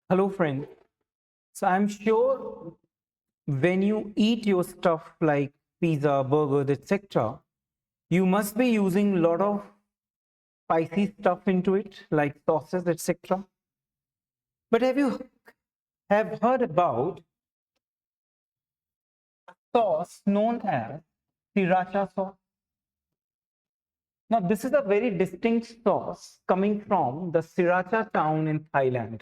Hello, friend. So I'm sure when you eat your stuff like pizza, burgers, etc., you must be using a lot of spicy stuff into it, like sauces, etc. But have heard about sauce known as sriracha sauce? Now, this is a very distinct sauce coming from the Sriracha town in Thailand.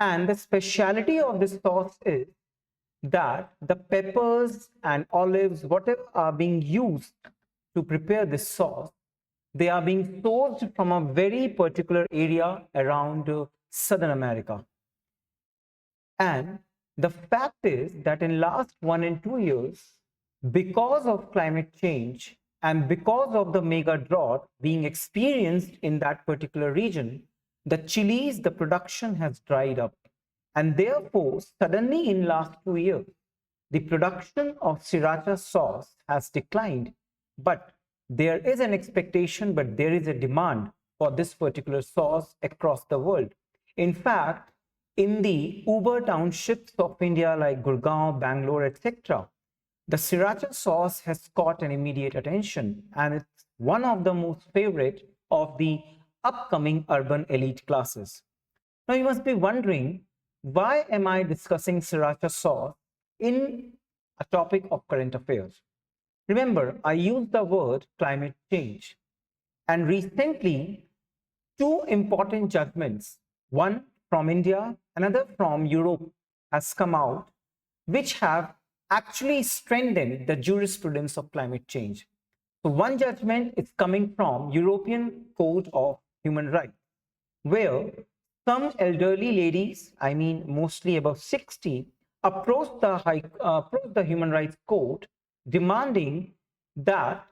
And the speciality of this sauce is that the peppers and olives, whatever are being used to prepare this sauce, they are being sourced from a very particular area around Southern America. And the fact is that in last 1 and 2 years, because of climate change and because of the mega drought being experienced in that particular region, the chilies, the production has dried up. And therefore, suddenly in last 2 years, the production of sriracha sauce has declined. But there is an expectation, but there is a demand for this particular sauce across the world. In fact, in the Uber townships of India like Gurgaon, Bangalore, etc., the sriracha sauce has caught an immediate attention, and it's one of the most favorite of the upcoming urban elite classes. Now you must be wondering, why am I discussing sriracha sauce in a topic of current affairs? Remember, I used the word climate change, and recently two important judgments, one from India, another from Europe, has come out, which have actually strengthened the jurisprudence of climate change. So one judgment is coming from European Court of Human Rights, where some elderly ladies, I mean mostly above 60, approached the Human Rights Court demanding that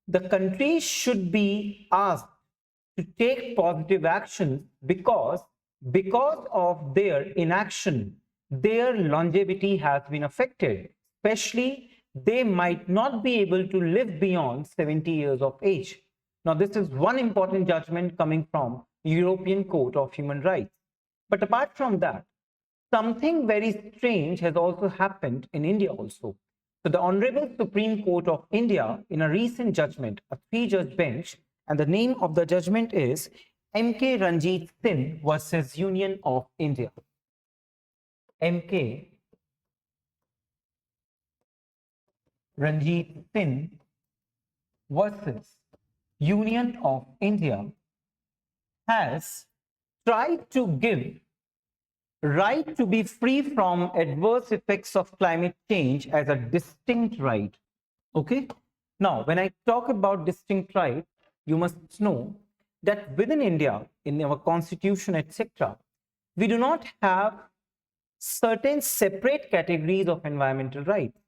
the country should be asked to take positive action because of their inaction, their longevity has been affected. Especially, they might not be able to live beyond 70 years of age. Now, this is one important judgment coming from European Court of Human Rights. But apart from that, something very strange has also happened in India also. So the Honorable Supreme Court of India, in a recent judgment, a three-judge bench, and the name of the judgment is MK Ranjitsinh versus Union of India. MK Ranjitsinh versus Union of India has tried to give right to be free from adverse effects of climate change as a distinct right. Okay. Now, when I talk about distinct right, you must know that within India, in our constitution, etc., we do not have certain separate categories of environmental rights.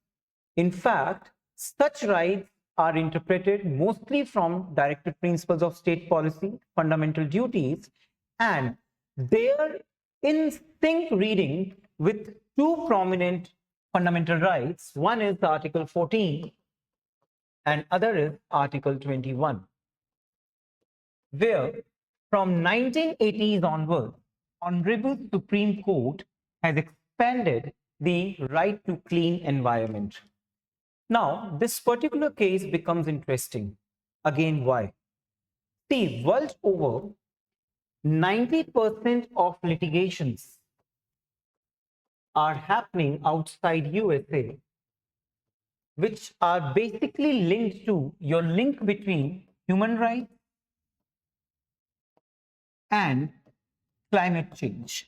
In fact, such rights are interpreted mostly from directive principles of state policy, fundamental duties, and they are in sync reading with two prominent fundamental rights. One is the Article 14 and other is Article 21, where from 1980s onwards, Honorable Supreme Court has expanded the right to clean environment. Now, this particular case becomes interesting. Again, why? See, world over, 90% of litigations are happening outside USA, which are basically linked to your link between human rights and climate change.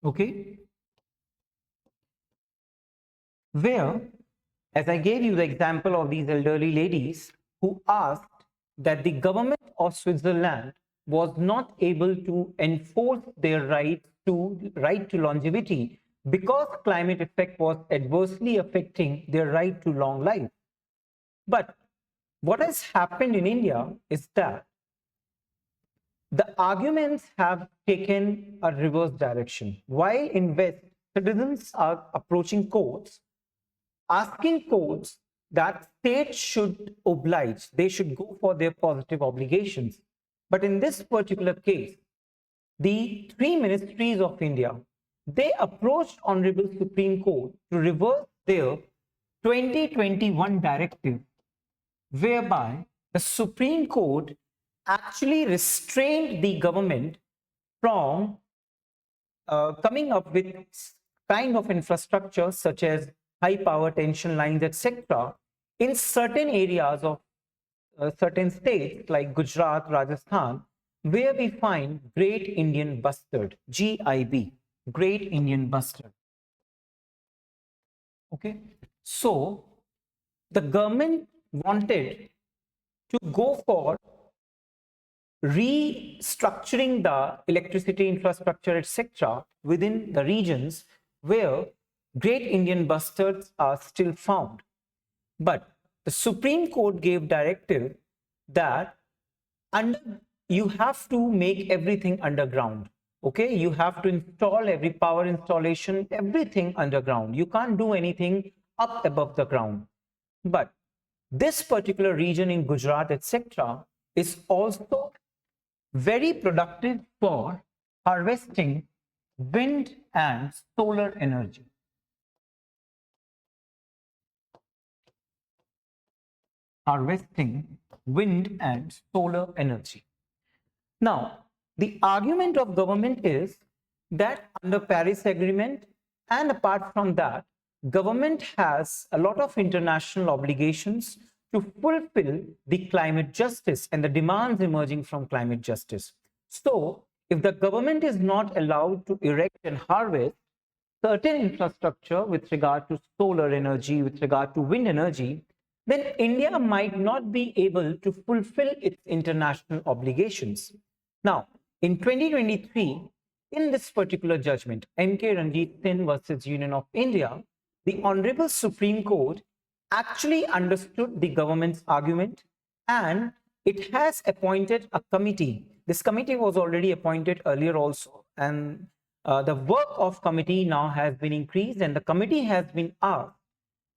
Okay? Where, as I gave you the example of these elderly ladies who asked that the government of Switzerland was not able to enforce their right to longevity because climate effect was adversely affecting their right to long life. But what has happened in India is that the arguments have taken a reverse direction. While in West, citizens are approaching courts, asking courts that states should oblige, they should go for their positive obligations. But in this particular case, the three ministries of India, they approached Honorable Supreme Court to reverse their 2021 directive, whereby the Supreme Court actually restrained the government from coming up with kind of infrastructure such as high power tension lines, etc., in certain areas of certain states like Gujarat, Rajasthan, where we find Great Indian Bustard, GIB, Great Indian Bustard. Okay, so the government wanted to go for restructuring the electricity infrastructure, etc., within the regions where Great Indian Bustards are still found. But the Supreme Court gave directive that you have to make everything underground. Okay, you have to install every power installation, everything underground. You can't do anything up above the ground. But this particular region in Gujarat, etc., is also very productive for harvesting wind and solar energy. Harvesting wind and solar energy. Now, the argument of government is that under Paris Agreement and apart from that, government has a lot of international obligations to fulfill the climate justice and the demands emerging from climate justice. So, if the government is not allowed to erect and harvest certain infrastructure with regard to solar energy, with regard to wind energy, then India might not be able to fulfill its international obligations. Now, in 2023, in this particular judgment, MK Ranjitsinh versus Union of India, the Honorable Supreme Court actually understood the government's argument and it has appointed a committee. This committee was already appointed earlier also, and the work of committee now has been increased, and the committee has been asked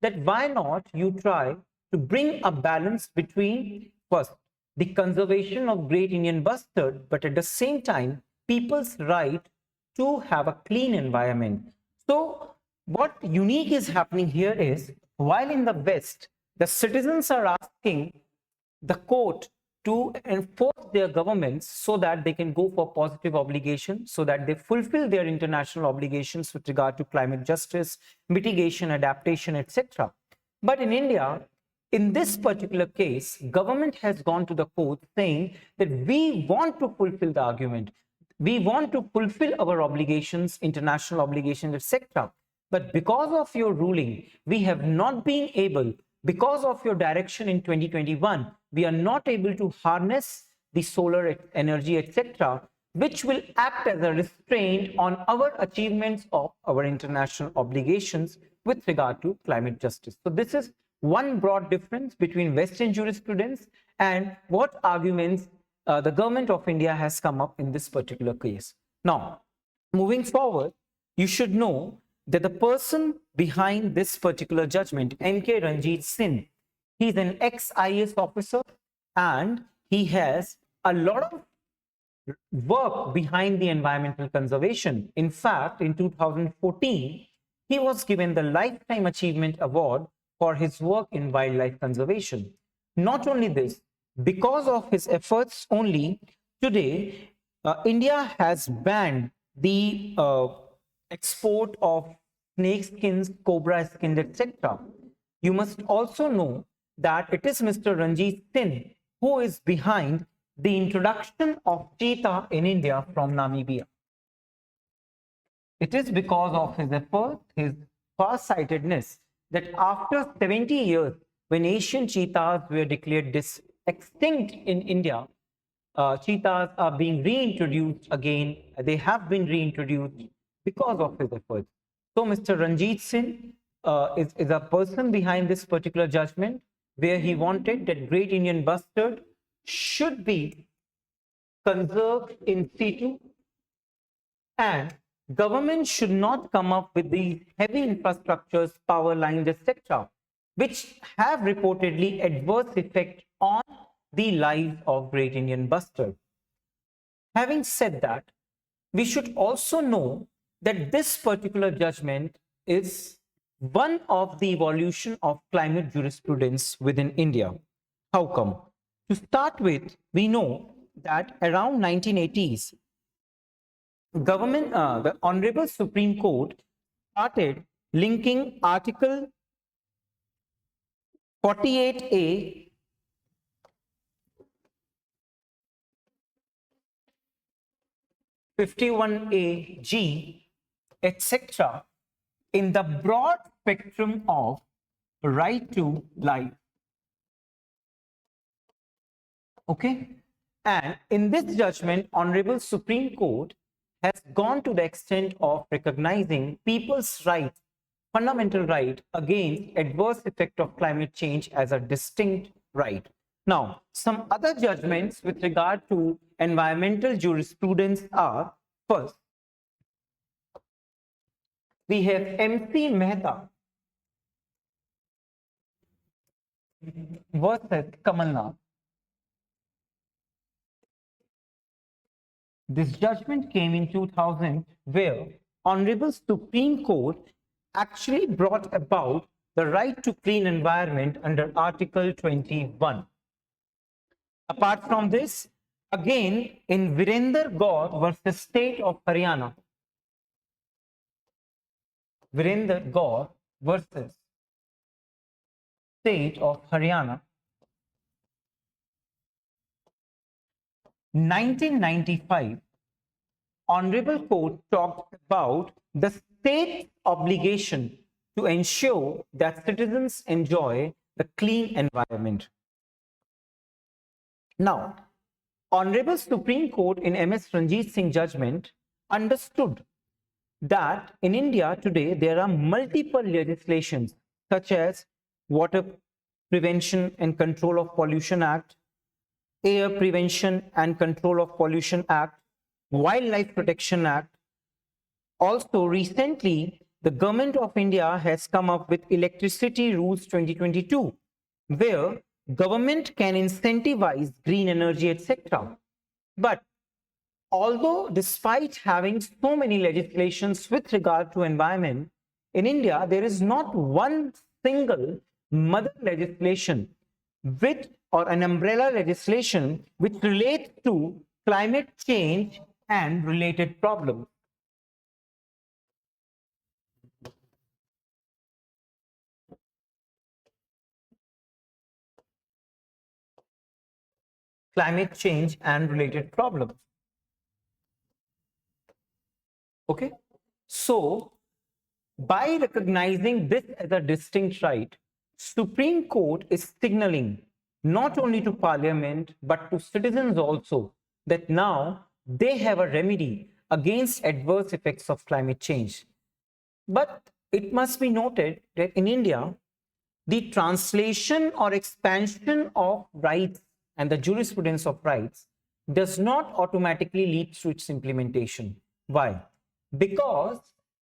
that why not you try to bring a balance between, first, the conservation of Great Indian Bustard, but at the same time, people's right to have a clean environment. So what unique is happening here is, while in the West, the citizens are asking the court to enforce their governments so that they can go for positive obligation, so that they fulfill their international obligations with regard to climate justice, mitigation, adaptation, etc. But in India, in this particular case, government has gone to the court saying that we want to fulfill the argument. We want to fulfill our obligations, international obligations, etc. But because of your ruling, we have not been able, because of your direction in 2021, we are not able to harness the solar energy, etc., which will act as a restraint on our achievements of our international obligations with regard to climate justice. So this is one broad difference between Western jurisprudence and what arguments the government of India has come up in this particular case. Now, moving forward, you should know that the person behind this particular judgment, MK Ranjitsinh, he's an ex-IAS officer and he has a lot of work behind the environmental conservation. In fact, in 2014, he was given the Lifetime Achievement Award for his work in wildlife conservation. Not only this, because of his efforts only, today, India has banned the export of snake skins, cobra skins, etc. You must also know that it is Mr. Ranjitsinh who is behind the introduction of cheetah in India from Namibia. It is because of his effort, his far-sightedness, that after 70 years, when Asian cheetahs were declared extinct in India, cheetahs are being reintroduced again. They have been reintroduced because of his efforts. So Mr. Ranjitsinh is a person behind this particular judgment, where he wanted that Great Indian Bustard should be conserved in situ, and government should not come up with these heavy infrastructures, power lines, etc., which have reportedly adverse effect on the lives of Great Indian Bustard. Having said that, we should also know that this particular judgment is one of the evolution of climate jurisprudence within India. How come? To start with, we know that around 1980s, the Honorable Supreme Court started linking Article 48A, 51AG, etc., in the broad spectrum of right to life. Okay? And in this judgment, Honorable Supreme Court has gone to the extent of recognizing people's right, fundamental right against adverse effect of climate change as a distinct right. Now, some other judgments with regard to environmental jurisprudence are, first, we have MC Mehta versus Kamalnath. This judgment came in 2000, where Honorable Supreme Court actually brought about the right to clean environment under Article 21. Apart from this, again in Virender Gaur versus State of Haryana, Virender Gaur versus State of Haryana, 1995, Honorable Court talked about the state's obligation to ensure that citizens enjoy the clean environment. Now, Honorable Supreme Court in MS Ranjitsinh judgment understood that in India today there are multiple legislations such as Water Prevention and Control of Pollution Act, Air Prevention and Control of Pollution Act, Wildlife Protection Act. Also, recently, the Government of India has come up with Electricity Rules 2022, where government can incentivize green energy, etc. But although despite having so many legislations with regard to environment, in India, there is not one single mother legislation with or an umbrella legislation which relates to climate change and related problems. Climate change and related problems. Okay, so by recognizing this as a distinct right, Supreme Court is signaling not only to Parliament but to citizens also that now they have a remedy against adverse effects of climate change. But it must be noted that in India, the translation or expansion of rights and the jurisprudence of rights does not automatically lead to its implementation. Why? Because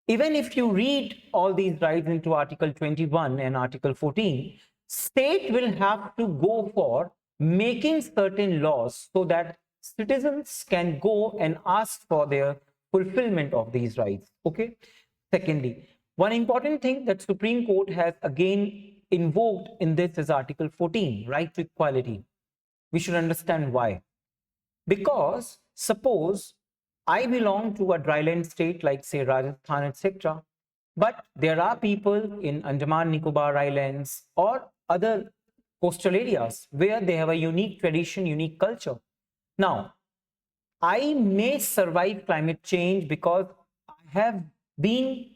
even if you read all these rights into Article 21 and Article 14, state will have to go for making certain laws so that citizens can go and ask for their fulfillment of these rights. Okay. Secondly, one important thing that Supreme Court has again invoked in this is Article 14, right to equality. We should understand why. Because suppose I belong to a dryland state like say Rajasthan, etc. But there are people in Andaman Nicobar Islands or other coastal areas where they have a unique tradition, unique culture. Now, I may survive climate change because I have been,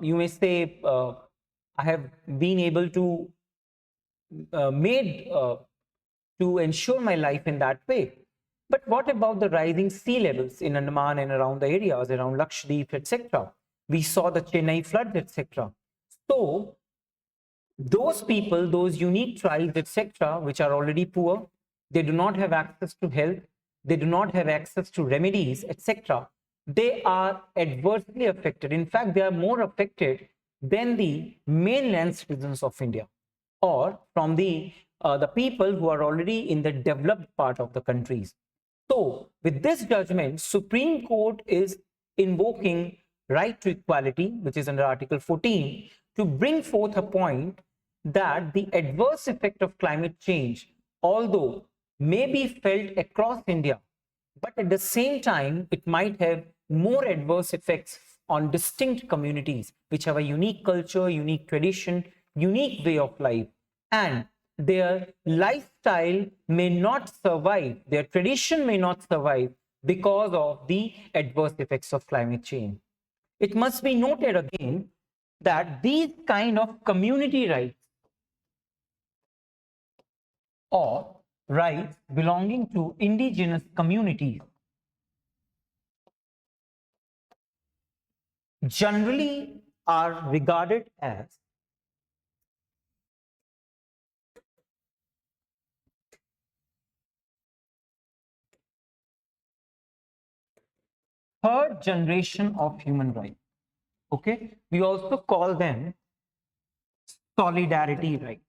you may say, I have been able to to ensure my life in that way. But what about the rising sea levels in Andaman and around the areas around Lakshadweep, etc.? We saw the Chennai floods, etc. So those people, those unique tribes, etc., which are already poor, they do not have access to health, they do not have access to remedies, etc. They are adversely affected. In fact, they are more affected than the mainland citizens of India or from the people who are already in the developed part of the countries. So with this judgment, Supreme Court is invoking right to equality, which is under Article 14, to bring forth a point that the adverse effect of climate change, although may be felt across India, but at the same time, it might have more adverse effects on distinct communities, which have a unique culture, unique tradition, unique way of life, and their lifestyle may not survive, their tradition may not survive because of the adverse effects of climate change. It must be noted again that these kind of community rights or rights belonging to indigenous communities generally are regarded as third generation of human rights. Okay, we also call them solidarity rights.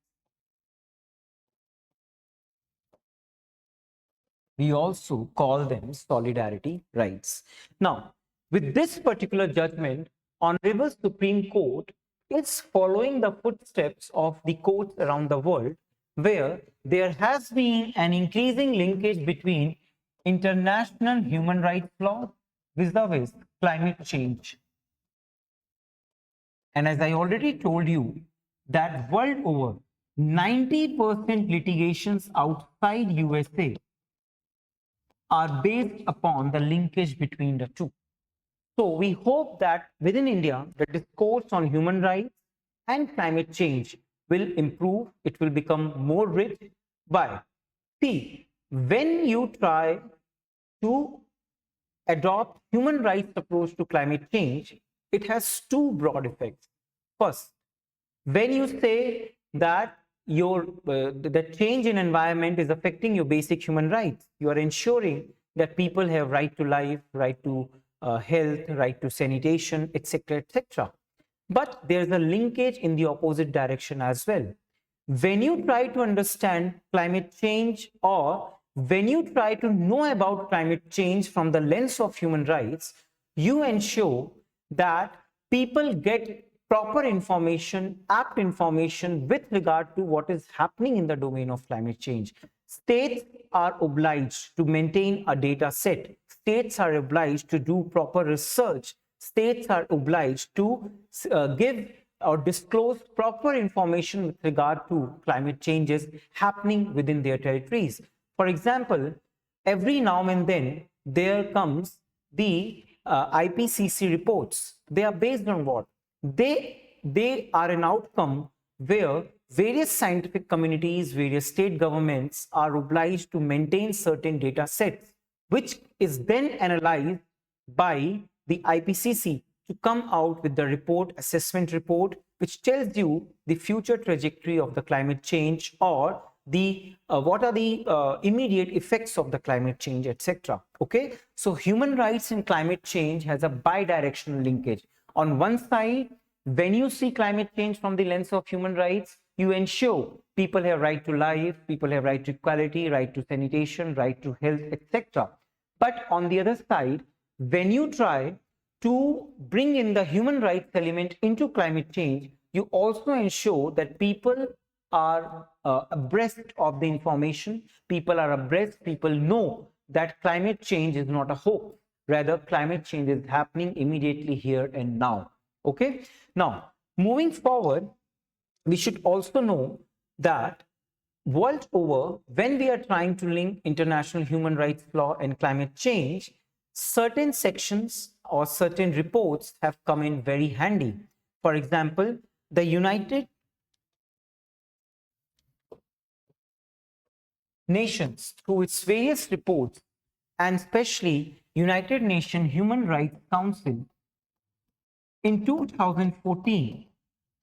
We also call them solidarity rights. Now, with this particular judgment, Honorable Supreme Court is following the footsteps of the courts around the world, where there has been an increasing linkage between international human rights law vis-a-vis climate change. And as I already told you, that world over, 90% litigations outside USA are based upon the linkage between the two. So we hope that within India, the discourse on human rights and climate change will improve. It will become more rich. But see, when you try to adopt human rights approach to climate change, it has two broad effects. First, when you say that the change in environment is affecting your basic human rights, you are ensuring that people have right to life, right to health, right to sanitation, etc., etc. But there's a linkage in the opposite direction as well. When you try to understand climate change, or when you try to know about climate change from the lens of human rights, you ensure that people get proper information, apt information with regard to what is happening in the domain of climate change. States are obliged to maintain a data set. States are obliged to do proper research. States are obliged to give or disclose proper information with regard to climate changes happening within their territories. For example, every now and then there comes the IPCC reports. They are based on what? They are an outcome where various scientific communities, various state governments are obliged to maintain certain data sets, which is then analyzed by the IPCC to come out with the report, assessment report, which tells you the future trajectory of the climate change, or the what are the immediate effects of the climate change, etc. Okay, so human rights and climate change has a bidirectional linkage. On one side, when you see climate change from the lens of human rights, you ensure people have right to life, people have right to equality, right to sanitation, right to health, etc. But on the other side, when you try to bring in the human rights element into climate change, you also ensure that people are abreast of the information, people are abreast, people know that climate change is not a hoax, rather climate change is happening immediately here and now. Okay, now moving forward, we should also know that world over, when we are trying to link international human rights law and climate change, certain sections or certain reports have come in very handy. For example, the United Nations, through its various reports, and especially United Nations Human Rights Council, in 2014,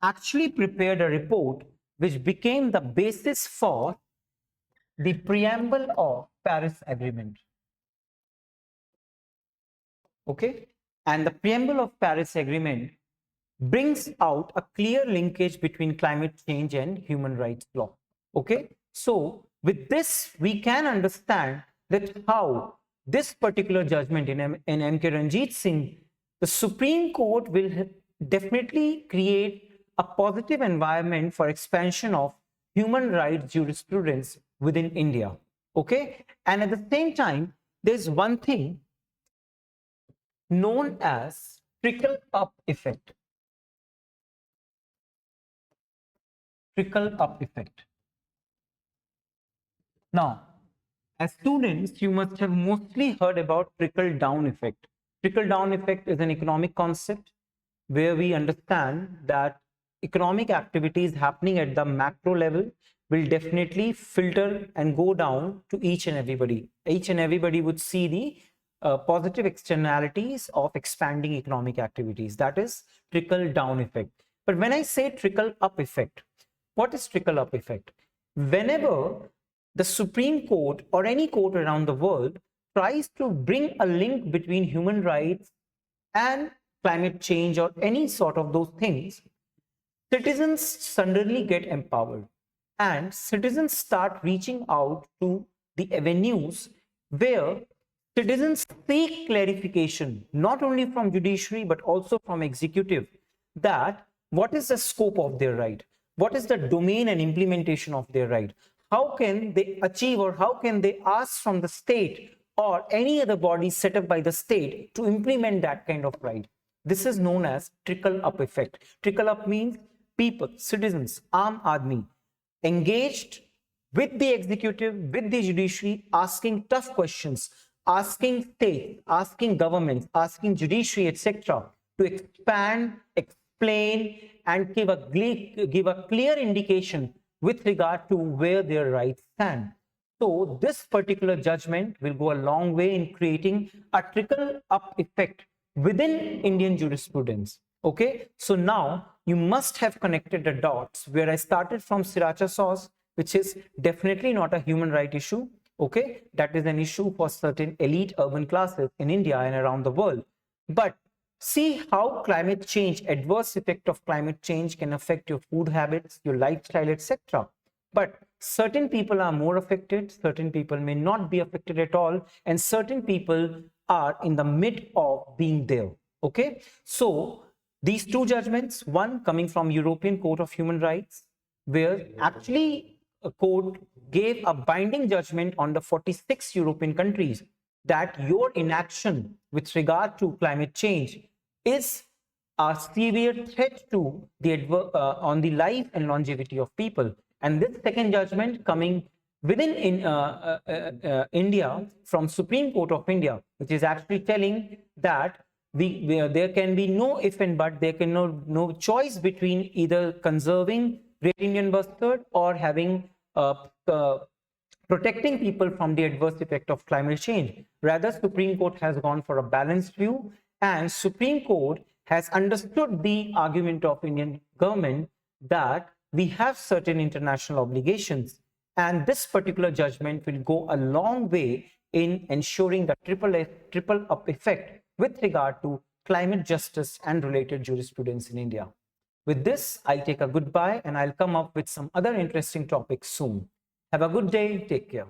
actually prepared a report which became the basis for the preamble of Paris Agreement. Okay, and the preamble of Paris Agreement brings out a clear linkage between climate change and human rights law. Okay, so with this we can understand that how this particular judgment in MK Ranjitsinh, the Supreme Court will definitely create a positive environment for expansion of human rights jurisprudence within India. Okay, and at the same time, there's one thing known as trickle up effect. Trickle up effect. Now, as students, you must have mostly heard about trickle down effect. Trickle down effect is an economic concept where we understand that economic activities happening at the macro level will definitely filter and go down to each and everybody. Each and everybody would see the positive externalities of expanding economic activities. That is trickle down effect. But when I say trickle up effect, what is trickle up effect? Whenever the Supreme Court or any court around the world tries to bring a link between human rights and climate change or any sort of those things, citizens suddenly get empowered and citizens start reaching out to the avenues where citizens seek clarification, not only from judiciary but also from executive, that what is the scope of their right, what is the domain and implementation of their right, how can they achieve or how can they ask from the state or any other body set up by the state to implement that kind of right. This is known as trickle up effect. Trickle up means people, citizens, aam aadmi, engaged with the executive, with the judiciary, asking tough questions, asking state, asking governments, asking judiciary, etc., to expand, explain, and give a clear indication with regard to where their rights stand. So this particular judgment will go a long way in creating a trickle up effect within Indian jurisprudence. Okay, so now you must have connected the dots where I started from sriracha sauce, which is definitely not a human right issue. Okay, that is an issue for certain elite urban classes in India and around the world. But see how climate change, adverse effect of climate change can affect your food habits, your lifestyle, etc. But certain people are more affected, certain people may not be affected at all, and certain people are in the mid of being there. Okay, so these two judgments, one coming from European Court of Human Rights, where actually a court gave a binding judgment on the 46 European countries that your inaction with regard to climate change is a severe threat to the on the life and longevity of people. And this second judgment coming within India from Supreme Court of India, which is actually telling that there can be no if and but, there can no choice between either conserving Great Indian Bustard or having protecting people from the adverse effect of climate change. Rather, Supreme Court has gone for a balanced view, and Supreme Court has understood the argument of Indian government that we have certain international obligations, and this particular judgment will go a long way in ensuring the triple up effect with regard to climate justice and related jurisprudence in India. With this, I'll take a goodbye and I'll come up with some other interesting topics soon. Have a good day. Take care.